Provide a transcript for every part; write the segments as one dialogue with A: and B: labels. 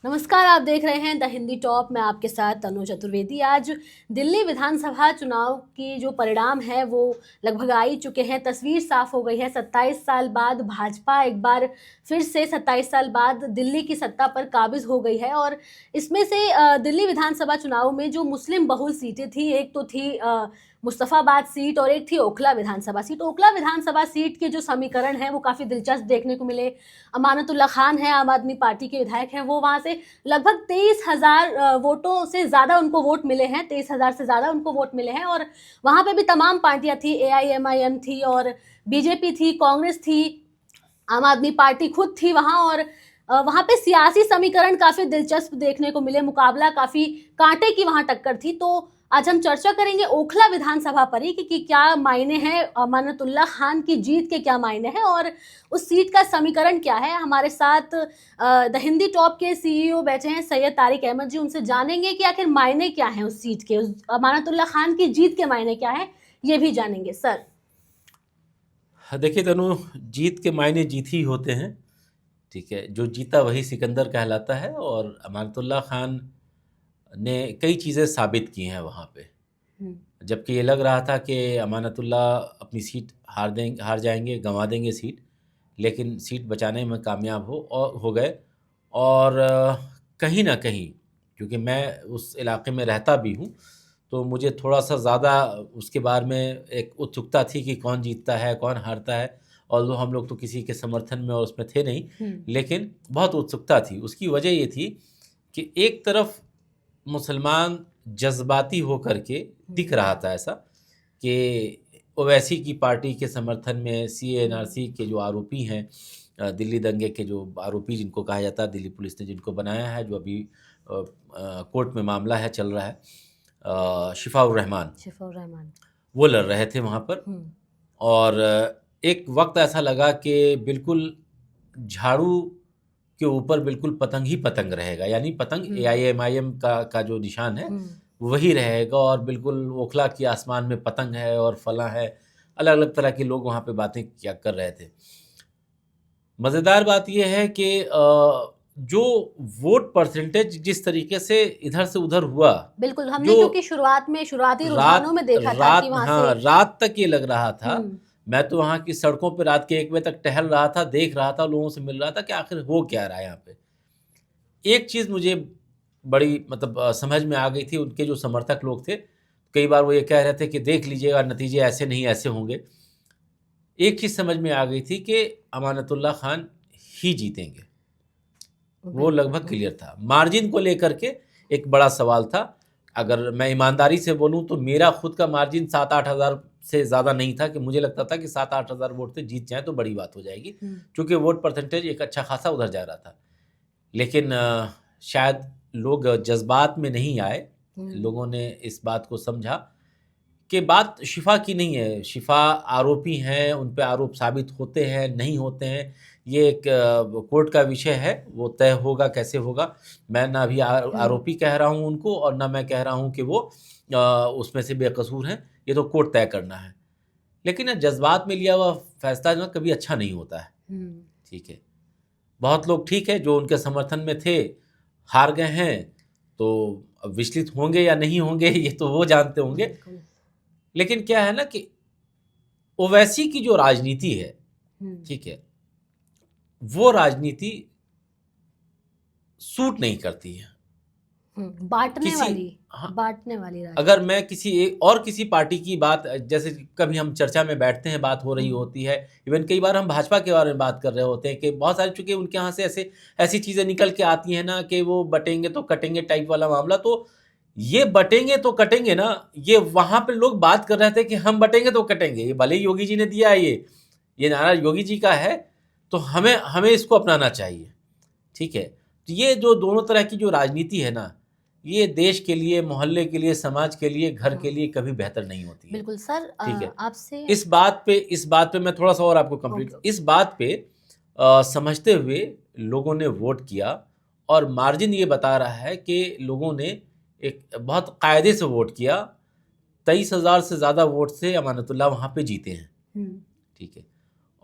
A: नमस्कार, आप देख रहे हैं द हिंदी टॉप में आपके साथ तनु चतुर्वेदी। आज दिल्ली विधानसभा चुनाव की जो परिणाम है वो लगभग आ ही चुके हैं। तस्वीर साफ हो गई है। 27 साल बाद भाजपा एक बार फिर से 27 साल बाद दिल्ली की सत्ता पर काबिज हो गई है। और इसमें से दिल्ली विधानसभा चुनाव में जो मुस्लिम बहुल सीटें थी, एक तो थी मुस्तफाबाद सीट और एक थी ओखला विधानसभा सीट। ओखला विधानसभा सीट के जो समीकरण हैं वो काफ़ी दिलचस्प देखने को मिले। अमानतुल्लाह खान है, आम आदमी पार्टी के विधायक हैं, वो वहाँ से लगभग 23,000 वोटों से ज़्यादा उनको वोट मिले हैं। 23,000 से ज़्यादा उनको वोट मिले हैं। और वहाँ पे भी तमाम पार्टियां थी, AIMIM थी और बीजेपी थी, कांग्रेस थी, आम आदमी पार्टी खुद थी वहाँ। और वहाँ पे सियासी समीकरण काफ़ी दिलचस्प देखने को मिले। मुकाबला काफ़ी कांटे की वहाँ टक्कर थी। तो आज हम चर्चा करेंगे ओखला विधानसभा पर ही कि क्या मायने हैं, अमानतुल्लाह खान की जीत के क्या मायने हैं और उस सीट का समीकरण क्या है। हमारे साथ द हिंदी टॉप के CEO बैठे हैं सैयद तारिक अहमद जी। उनसे जानेंगे कि आखिर मायने क्या हैं उस सीट के, उस अमानतुल्लाह खान की जीत के मायने क्या है, ये भी जानेंगे। सर
B: देखिए तनु, जीत के मायने जीत ही होते हैं। ठीक है, जो जीता वही सिकंदर कहलाता है। और अमानतुल्लाह खान ने कई चीज़ें साबित की हैं वहाँ पे। जबकि ये लग रहा था कि अमानतुल्लाह अपनी सीट हार जाएंगे, गंवा देंगे सीट, लेकिन सीट बचाने में कामयाब हो गए। और कहीं ना कहीं, क्योंकि मैं उस इलाके में रहता भी हूँ, तो मुझे थोड़ा सा ज़्यादा उसके बारे में एक उत्सुकता थी कि कौन जीतता है कौन हारता है। और हम लोग तो किसी के समर्थन में और उसमें थे नहीं, लेकिन बहुत उत्सुकता थी। उसकी वजह ये थी कि एक तरफ मुसलमान जज्बाती होकर के दिख रहा था ऐसा कि ओवैसी की पार्टी के समर्थन में CA/NRC के जो आरोपी हैं, दिल्ली दंगे के जो आरोपी जिनको कहा जाता है, दिल्ली पुलिस ने जिनको बनाया है, जो अभी कोर्ट में मामला है, चल रहा है, शिफाउर रहमान वो लड़ रहे थे वहाँ पर। और एक वक्त ऐसा लगा कि बिल्कुल झाड़ू के ऊपर बिल्कुल पतंग ही पतंग रहेगा, यानी पतंग AIMIM का जो निशान है वही रहेगा। और बिल्कुल ओखला की आसमान में पतंग है और फला है, अलग अलग तरह के लोग वहाँ पे बातें क्या कर रहे थे। मज़ेदार बात यह है कि जो वोट परसेंटेज जिस तरीके से इधर से उधर हुआ,
A: बिल्कुल, हमने क्योंकि शुरुआती रुझानों में देखा था कि वहाँ से
B: रात तक ये लग रहा था। मैं तो वहाँ की सड़कों पर रात के 1 बजे तक टहल रहा था, देख रहा था, लोगों से मिल रहा था कि आखिर हो क्या रहा है यहाँ पे। एक चीज़ मुझे बड़ी समझ में आ गई थी। उनके जो समर्थक लोग थे, कई बार वो ये कह रहे थे कि देख लीजिएगा नतीजे ऐसे नहीं ऐसे होंगे। एक चीज़ समझ में आ गई थी कि अमानतुल्लाह खान ही जीतेंगे, वो लगभग क्लियर था। मार्जिन को लेकर के एक बड़ा सवाल था। अगर मैं ईमानदारी से बोलूं तो मेरा खुद का मार्जिन 7-8 हज़ार से ज़्यादा नहीं था, कि मुझे लगता था कि 7-8 हज़ार वोट से जीत जाए तो बड़ी बात हो जाएगी, क्योंकि वोट परसेंटेज एक अच्छा खासा उधर जा रहा था। लेकिन शायद लोग जज्बात में नहीं आए। लोगों ने इस बात को समझा कि बात शिफा की नहीं है। शिफा आरोपी हैं, उन पे आरोप साबित होते हैं नहीं होते हैं, ये एक कोर्ट का विषय है, वो तय होगा कैसे होगा। मैं ना अभी आरोपी कह रहा हूँ उनको, और ना मैं कह रहा हूँ कि वो उसमें से बेकसूर हैं। ये तो कोर्ट तय करना है। लेकिन जज्बात में लिया हुआ फैसला जो कभी अच्छा नहीं होता है। ठीक है, बहुत लोग ठीक है जो उनके समर्थन में थे हार गए हैं, तो अब विचलित होंगे या नहीं होंगे ये तो वो जानते होंगे। लेकिन क्या है ना कि ओवैसी की जो राजनीति है, ठीक है, वो राजनीति सूट नहीं करती है।
A: बांटने वाली राजनीति।
B: अगर मैं किसी पार्टी की बात, जैसे कभी हम चर्चा में बैठते हैं, बात हो रही होती है, इवन कई बार हम भाजपा के बारे में बात कर रहे होते हैं कि बहुत सारे, चूंकि उनके यहाँ से ऐसी चीज़ें निकल के आती हैं ना कि वो बटेंगे तो कटेंगे टाइप वाला मामला। तो ये बटेंगे तो कटेंगे ना, ये वहाँ पे लोग बात कर रहे थे कि हम बटेंगे तो कटेंगे। ये भले ही योगी जी ने दिया है, ये नारा योगी जी का है, तो हमें इसको अपनाना चाहिए। ठीक है, तो ये जो दोनों तरह की जो राजनीति है ना, ये देश के लिए, मोहल्ले के लिए, समाज के लिए, घर के लिए कभी बेहतर नहीं होती है।
A: बिल्कुल सर,
B: ठीक है,
A: आपसे
B: इस बात पे मैं थोड़ा सा और आपको कंप्लीट, इस बात पे समझते हुए लोगों ने वोट किया। और मार्जिन ये बता रहा है कि लोगों ने एक बहुत कायदे से वोट किया। 23,000 से ज़्यादा वोट से अमानतुल्लाह वहाँ पे जीते हैं। ठीक है,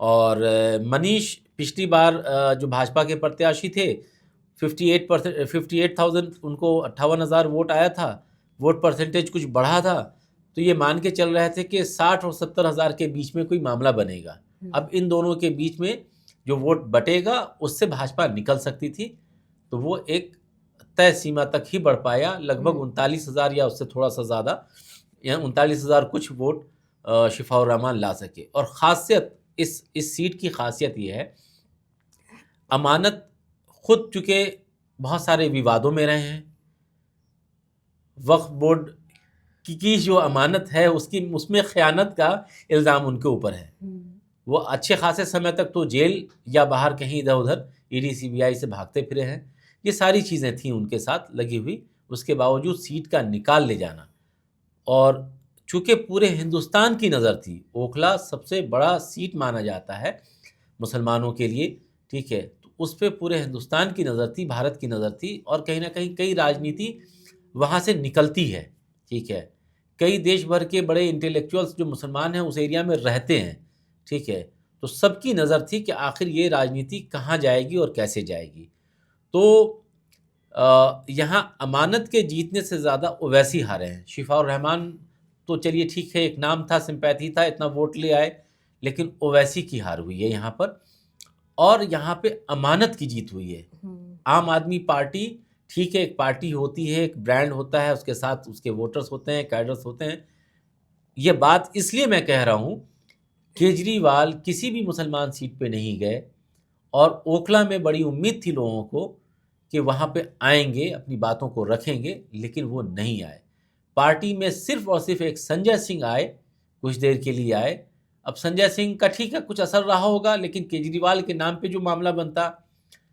B: और मनीष पिछली बार जो भाजपा के प्रत्याशी थे, 58,000 उनको 58,000 वोट आया था, वोट परसेंटेज कुछ बढ़ा था, तो ये मान के चल रहे थे कि 60 और 70,000 के बीच में कोई मामला बनेगा। अब इन दोनों के बीच में जो वोट बटेगा उससे भाजपा निकल सकती थी, तो वो एक तय सीमा तक ही बढ़ पाया, लगभग 39,000 या उससे थोड़ा सा ज़्यादा, या 39,000 कुछ वोट शिफाउर रहमान ला सके। और ख़ासियत इस सीट की ख़ासियत ये है, अमानत खुद चूँकि बहुत सारे विवादों में रहे हैं, वक्फ बोर्ड की जो अमानत है उसमें ख़यानत का इल्ज़ाम उनके ऊपर है। वो अच्छे खासे समय तक तो जेल या बाहर कहीं इधर उधर ईडी सीबीआई से भागते फिरे हैं, ये सारी चीज़ें थी उनके साथ लगी हुई। उसके बावजूद सीट का निकाल ले जाना, और चूँकि पूरे हिंदुस्तान की नज़र थी, ओखला सबसे बड़ा सीट माना जाता है मुसलमानों के लिए, ठीक है, तो उस पर पूरे हिंदुस्तान की नज़र थी, भारत की नज़र थी, और कहीं ना कहीं कई राजनीति वहाँ से निकलती है, ठीक है। कई देश भर के बड़े इंटेलेक्चुअल्स जो मुसलमान हैं उस एरिया में रहते हैं, ठीक है, तो सबकी नज़र थी कि आखिर ये राजनीति कहाँ जाएगी और कैसे जाएगी। तो यहाँ अमानत के जीतने से ज़्यादा ओवैसी हारे हैं। शिफाउर रहमान तो चलिए ठीक है, एक नाम था, सिंपैथी था, इतना वोट ले आए, लेकिन ओवैसी की हार हुई है यहाँ पर, और यहाँ पे अमानत की जीत हुई है। आम आदमी पार्टी, ठीक है, एक पार्टी होती है, एक ब्रांड होता है, उसके साथ उसके वोटर्स होते हैं, कैडर्स होते हैं। ये बात इसलिए मैं कह रहा हूँ, केजरीवाल किसी भी मुसलमान सीट पे नहीं गए, और ओखला में बड़ी उम्मीद थी लोगों को कि वहाँ पे आएंगे, अपनी बातों को रखेंगे, लेकिन वो नहीं आए। पार्टी में सिर्फ और सिर्फ एक संजय सिंह आए, कुछ देर के लिए आए। अब संजय सिंह का ठीक है कुछ असर रहा होगा, लेकिन केजरीवाल के नाम पे जो मामला बनता,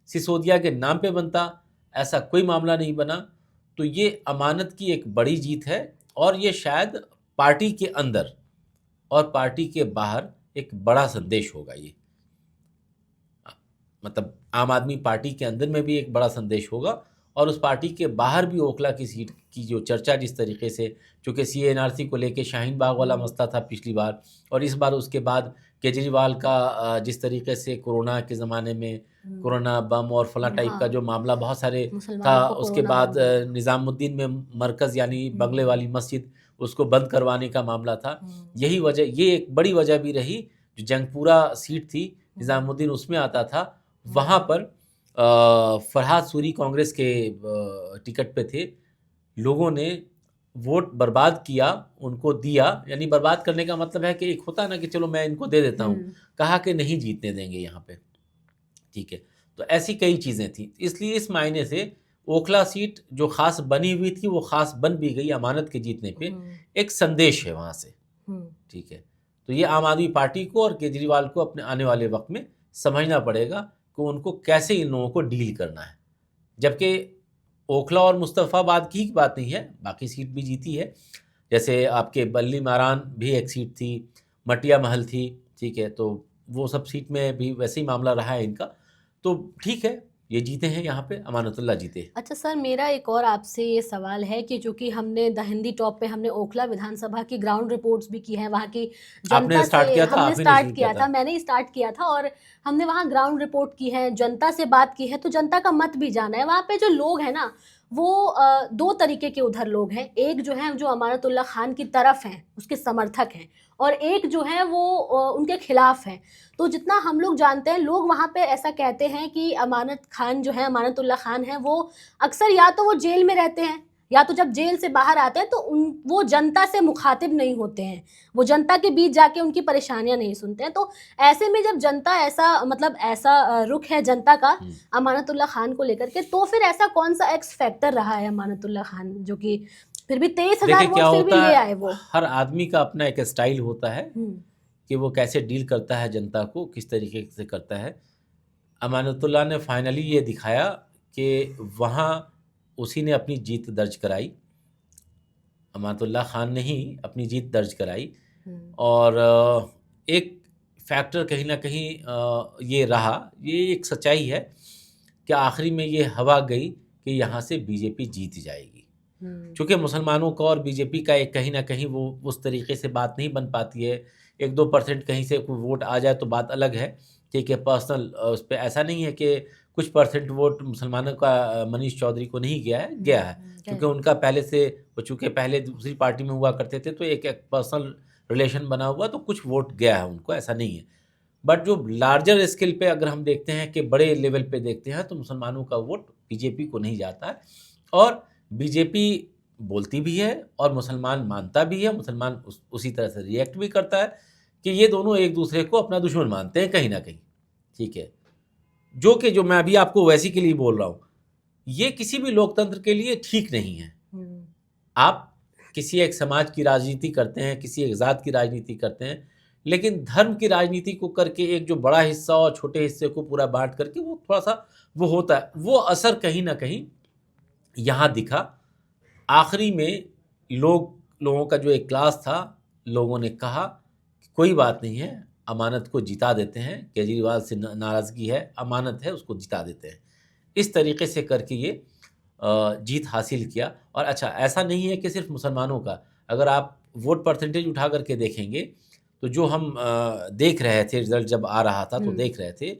B: सिसोदिया के नाम पे बनता, ऐसा कोई मामला नहीं बना। तो ये अमानत की एक बड़ी जीत है, और ये शायद पार्टी के अंदर और पार्टी के बाहर एक बड़ा संदेश होगा। ये मतलब आम आदमी पार्टी के अंदर में भी एक बड़ा संदेश होगा, और उस पार्टी के बाहर भी ओखला की सीट की जो चर्चा जिस तरीके से, चूँकि CA/NRC को लेके शाहीन बाग वाला मसला था पिछली बार, और इस बार उसके बाद केजरीवाल का जिस तरीके से कोरोना के ज़माने में कोरोना बम और फला टाइप का जो मामला बहुत सारे था, उसके बाद निज़ामुद्दीन में मरकज़ यानी बंगले वाली मस्जिद, उसको बंद करवाने का मामला था। यही वजह, ये एक बड़ी वजह भी रही। जो जंगपुरा सीट थी, निज़ामुद्दीन उसमें आता था, वहाँ पर फरहाद सूरी कांग्रेस के टिकट पे थे, लोगों ने वोट बर्बाद किया, उनको दिया, यानी बर्बाद करने का मतलब है कि एक होता है ना कि चलो मैं इनको दे देता हूँ, कहा कि नहीं जीतने देंगे यहाँ पे, ठीक है। तो ऐसी कई चीज़ें थी, इसलिए इस मायने से ओखला सीट जो खास बनी हुई थी वो खास बन भी गई अमानत के जीतने पे, एक संदेश है वहाँ से, ठीक है। तो ये आम आदमी पार्टी को और केजरीवाल को अपने आने वाले वक्त में समझना पड़ेगा कि उनको कैसे इन लोगों को डील करना है। जबकि ओखला और मुस्तफ़ाबाद की बात नहीं है, बाकी सीट भी जीती है, जैसे आपके बल्ली मारान भी एक सीट थी, मटिया महल थी, ठीक है, तो वो सब सीट में भी वैसे ही मामला रहा है इनका। तो ठीक है, ये जीते हैं, यहाँ पे अमानतुल्लाह जीते।
A: अच्छा सर, मेरा एक और आपसे ये सवाल है कि चूंकि हमने द हिंदी टॉप पे हमने ओखला विधानसभा की ग्राउंड रिपोर्ट्स भी की है, वहाँ की जनता से हमने स्टार्ट किया था, मैंने ही स्टार्ट किया था, और हमने वहाँ ग्राउंड रिपोर्ट की है, जनता से बात की है, तो जनता का मत भी जाना है। वहाँ पे जो लोग हैं ना, वो दो तरीके के उधर लोग हैं। एक जो है जो अमानतुल्लाह खान की तरफ हैं, उसके समर्थक हैं, और एक जो है वो उनके खिलाफ हैं। तो जितना हम लोग जानते हैं, लोग वहाँ पे ऐसा कहते हैं कि अमानत खान जो है, अमानतुल्लाह खान है, वो अक्सर या तो वो जेल में रहते हैं, या तो जब जेल से बाहर आते हैं तो वो जनता से मुखातिब नहीं होते हैं, वो जनता के बीच जाके उनकी परेशानियां नहीं सुनते हैं। तो ऐसे में जब जनता ऐसा, मतलब ऐसा रुख है जनता का अमानतुल्लाह खान को लेकर के, तो फिर ऐसा कौन सा एक्स फैक्टर रहा है अमानतुल्लाह खान, जो कि फिर भी 23,000 वोट फिर भी ले आए। वो
B: हर आदमी का अपना एक स्टाइल होता है कि वो कैसे डील करता है जनता को, किस तरीके से करता है। अमानतुल्लाह ने फाइनली ये दिखाया कि वहाँ उसी ने अपनी जीत दर्ज कराई, अमानतुल्लाह खान ने ही अपनी जीत दर्ज कराई। और एक फैक्टर कहीं ना कहीं ये रहा, ये एक सच्चाई है कि आखिरी में ये हवा गई कि यहाँ से बीजेपी जीत जाएगी। चूँकि मुसलमानों का और बीजेपी का एक कहीं ना कहीं वो उस तरीके से बात नहीं बन पाती है। 1-2% कहीं से कोई वोट आ जाए तो बात अलग है, ठीक है, पर्सनल उस पर ऐसा नहीं है कि कुछ परसेंट वोट मुसलमानों का मनीष चौधरी को नहीं गया है क्योंकि उनका पहले से, वो चूँकि पहले दूसरी पार्टी में हुआ करते थे तो एक पर्सनल रिलेशन बना हुआ, तो कुछ वोट गया है उनको, ऐसा नहीं है। बट जो लार्जर स्केल पे अगर हम देखते हैं कि बड़े लेवल पे देखते हैं तो मुसलमानों का वोट बीजेपी को नहीं जाता है, और बीजेपी बोलती भी है और मुसलमान मानता भी है, मुसलमान उसी तरह से रिएक्ट भी करता है कि ये दोनों एक दूसरे को अपना दुश्मन मानते हैं कहीं ना कहीं, ठीक है। जो मैं अभी आपको वैसी के लिए बोल रहा हूँ, ये किसी भी लोकतंत्र के लिए ठीक नहीं है। आप किसी एक समाज की राजनीति करते हैं, किसी एक ज़ात की राजनीति करते हैं, लेकिन धर्म की राजनीति को करके एक जो बड़ा हिस्सा और छोटे हिस्से को पूरा बांट करके वो थोड़ा सा वो होता है, वो असर कहीं ना कहीं यहाँ दिखा। आखिरी में लोगों का जो एक क्लास था, लोगों ने कहा कि कोई बात नहीं है, अमानत को जिता देते हैं, केजरीवाल से नाराज़गी है, अमानत है, उसको जिता देते हैं। इस तरीके से करके ये जीत हासिल किया। और अच्छा, ऐसा नहीं है कि सिर्फ मुसलमानों का, अगर आप वोट परसेंटेज उठा करके देखेंगे तो जो हम देख रहे थे, रिजल्ट जब आ रहा था तो देख रहे थे,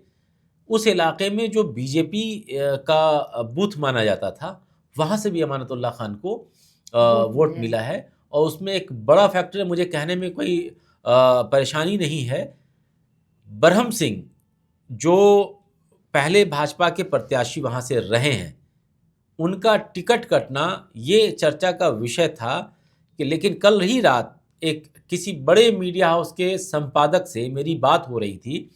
B: उस इलाके में जो बीजेपी का बूथ माना जाता था, वहाँ से भी अमानतुल्लाह खान को वोट मिला है। और उसमें एक बड़ा फैक्टर, मुझे कहने में कोई परेशानी नहीं है, बरहम सिंह जो पहले भाजपा के प्रत्याशी वहाँ से रहे हैं, उनका टिकट कटना ये चर्चा का विषय था कि, लेकिन कल ही रात एक किसी बड़े मीडिया हाउस के संपादक से मेरी बात हो रही थी,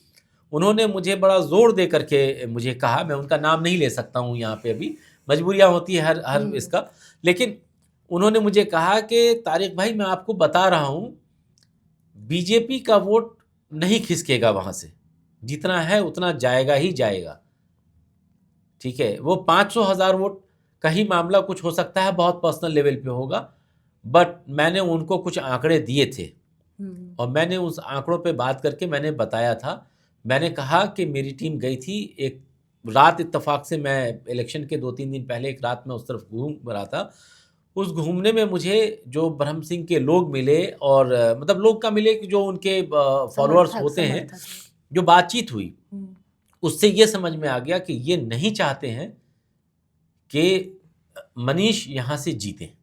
B: उन्होंने मुझे बड़ा ज़ोर दे करके मुझे कहा, मैं उनका नाम नहीं ले सकता हूँ यहाँ पे, अभी मजबूरियाँ होती है हर इसका, लेकिन उन्होंने मुझे कहा कि तारिक भाई, मैं आपको बता रहा हूँ, बीजेपी का वोट नहीं खिसकेगा वहाँ से, जितना है उतना जाएगा ही जाएगा, ठीक है। वो 500,000 वोट का ही मामला कुछ हो सकता है, बहुत पर्सनल लेवल पे होगा, बट मैंने उनको कुछ आंकड़े दिए थे और मैंने उस आंकड़ों पे बात करके मैंने बताया था। मैंने कहा कि मेरी टीम गई थी एक रात, इत्तेफाक से मैं इलेक्शन के 2-3 दिन पहले एक रात में उस तरफ घूम रहा था। उस घूमने में मुझे जो ब्रह्म सिंह के लोग मिले, और मतलब लोग का मिले कि जो उनके फॉलोअर्स होते हैं, जो बातचीत हुई, उससे ये समझ में आ गया कि ये नहीं चाहते हैं कि मनीष यहाँ से जीते,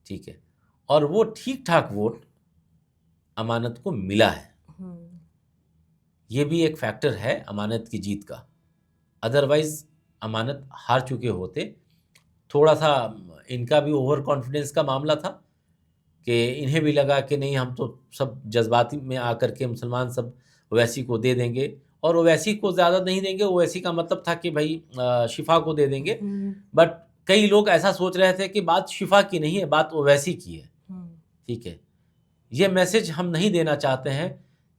B: ठीक है। और वो ठीक ठाक वोट अमानत को मिला है, ये भी एक फैक्टर है अमानत की जीत का। अदरवाइज अमानत हार चुके होते। थोड़ा सा इनका भी ओवर कॉन्फिडेंस का मामला था कि इन्हें भी लगा कि नहीं, हम तो सब जज्बाती में आकर के मुसलमान सब ओवैसी को दे देंगे, और ओवैसी को ज़्यादा नहीं देंगे, ओवैसी का मतलब था कि भाई शिफा को दे देंगे। बट कई लोग ऐसा सोच रहे थे कि बात शिफा की नहीं है, बात ओवैसी की है, ठीक है। ये मैसेज हम नहीं देना चाहते हैं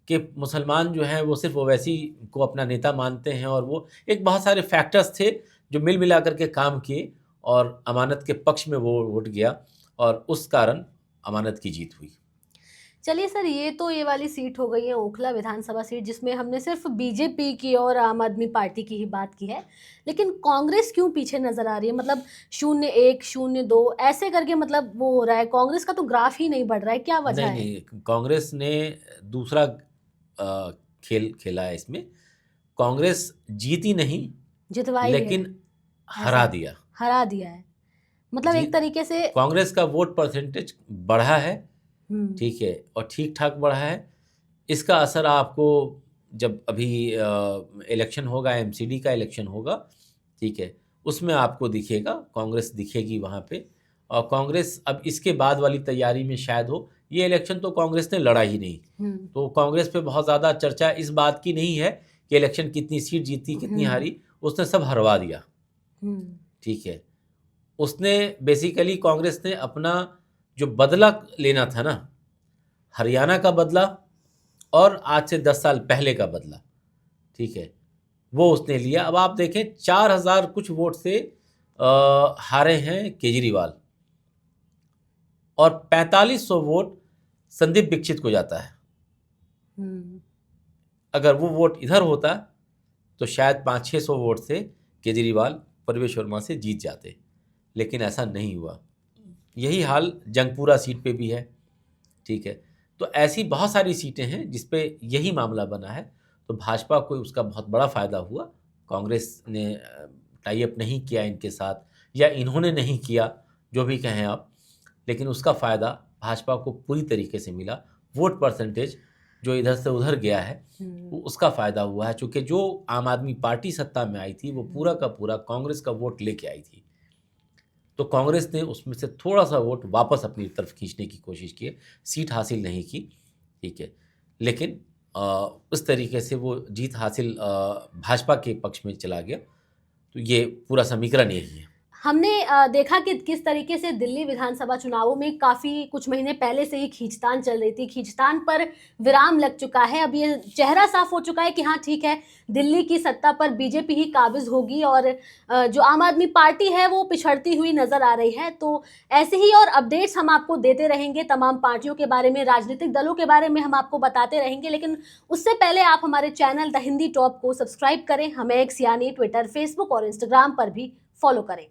B: कि मुसलमान जो हैं वो सिर्फ ओवैसी को अपना नेता मानते हैं, और वो एक बहुत सारे फैक्टर्स थे जो मिल मिला करके काम किए और अमानत के पक्ष में वो वोट गया, और उस कारण अमानत की जीत हुई।
A: चलिए सर, ये वाली सीट हो गई है ओखला विधानसभा सीट, जिसमें हमने सिर्फ बीजेपी की और आम आदमी पार्टी की ही बात की है, लेकिन कांग्रेस क्यों पीछे नजर आ रही है? मतलब 0-1, 0-2 ऐसे करके मतलब वो हो रहा है, कांग्रेस का तो ग्राफ ही नहीं बढ़ रहा है, क्या वजह है?
B: नहीं, कांग्रेस ने दूसरा खेल खेला है इसमें। कांग्रेस जीती नहीं,
A: जितवाई
B: लेकिन
A: है,
B: हरा दिया
A: है, मतलब एक तरीके से
B: कांग्रेस का वोट परसेंटेज बढ़ा है, ठीक है, और ठीक ठाक बढ़ा है। इसका असर आपको जब अभी इलेक्शन होगा, एमसीडी का इलेक्शन होगा, ठीक है, उसमें आपको दिखेगा, कांग्रेस दिखेगी वहाँ पे। और कांग्रेस अब इसके बाद वाली तैयारी में शायद हो। ये इलेक्शन तो कांग्रेस ने लड़ा ही नहीं, तो कांग्रेस पे बहुत ज़्यादा चर्चा इस बात की नहीं है कि इलेक्शन कितनी सीट जीती, कितनी हारी, उसने सब हरवा दिया, ठीक है। उसने बेसिकली, कांग्रेस ने अपना जो बदला लेना था ना, हरियाणा का बदला और आज से 10 साल पहले का बदला, ठीक है, वो उसने लिया। अब आप देखें, 4,000 कुछ वोट से हारे हैं केजरीवाल, और 4500 वोट संदीप दीक्षित को जाता है। अगर वो वोट इधर होता तो शायद 500-600 वोट से केजरीवाल परवेश वर्मा से जीत जाते, लेकिन ऐसा नहीं हुआ। यही हाल जंगपुरा सीट पे भी है, ठीक है। तो ऐसी बहुत सारी सीटें हैं जिस पे यही मामला बना है, तो भाजपा को उसका बहुत बड़ा फ़ायदा हुआ कांग्रेस ने टाई अप नहीं किया इनके साथ, या इन्होंने नहीं किया, जो भी कहें आप, लेकिन उसका फ़ायदा भाजपा को पूरी तरीके से मिला। वोट परसेंटेज जो इधर से उधर गया है वो उसका फ़ायदा हुआ है, चूँकि जो आम आदमी पार्टी सत्ता में आई थी वो पूरा का पूरा कांग्रेस का वोट लेके आई थी, तो कांग्रेस ने उसमें से थोड़ा सा वोट वापस अपनी तरफ खींचने की कोशिश की, सीट हासिल नहीं की, ठीक है, लेकिन उस तरीके से वो जीत हासिल भाजपा के पक्ष में चला गया। तो ये पूरा समीकरण यही है।
A: हमने देखा कि किस तरीके से दिल्ली विधानसभा चुनावों में काफ़ी कुछ महीने पहले से ही खींचतान चल रही थी। खींचतान पर विराम लग चुका है। अब ये चेहरा साफ हो चुका है कि हाँ ठीक है, दिल्ली की सत्ता पर बीजेपी ही काबिज होगी और जो आम आदमी पार्टी है वो पिछड़ती हुई नजर आ रही है। तो ऐसे ही और अपडेट्स हम आपको देते रहेंगे, तमाम पार्टियों के बारे में, राजनीतिक दलों के बारे में हम आपको बताते रहेंगे। लेकिन उससे पहले आप हमारे चैनल द हिंदी टॉप को सब्सक्राइब करें, हमें एक्स यानी ट्विटर, फेसबुक और इंस्टाग्राम पर भी फॉलो करें।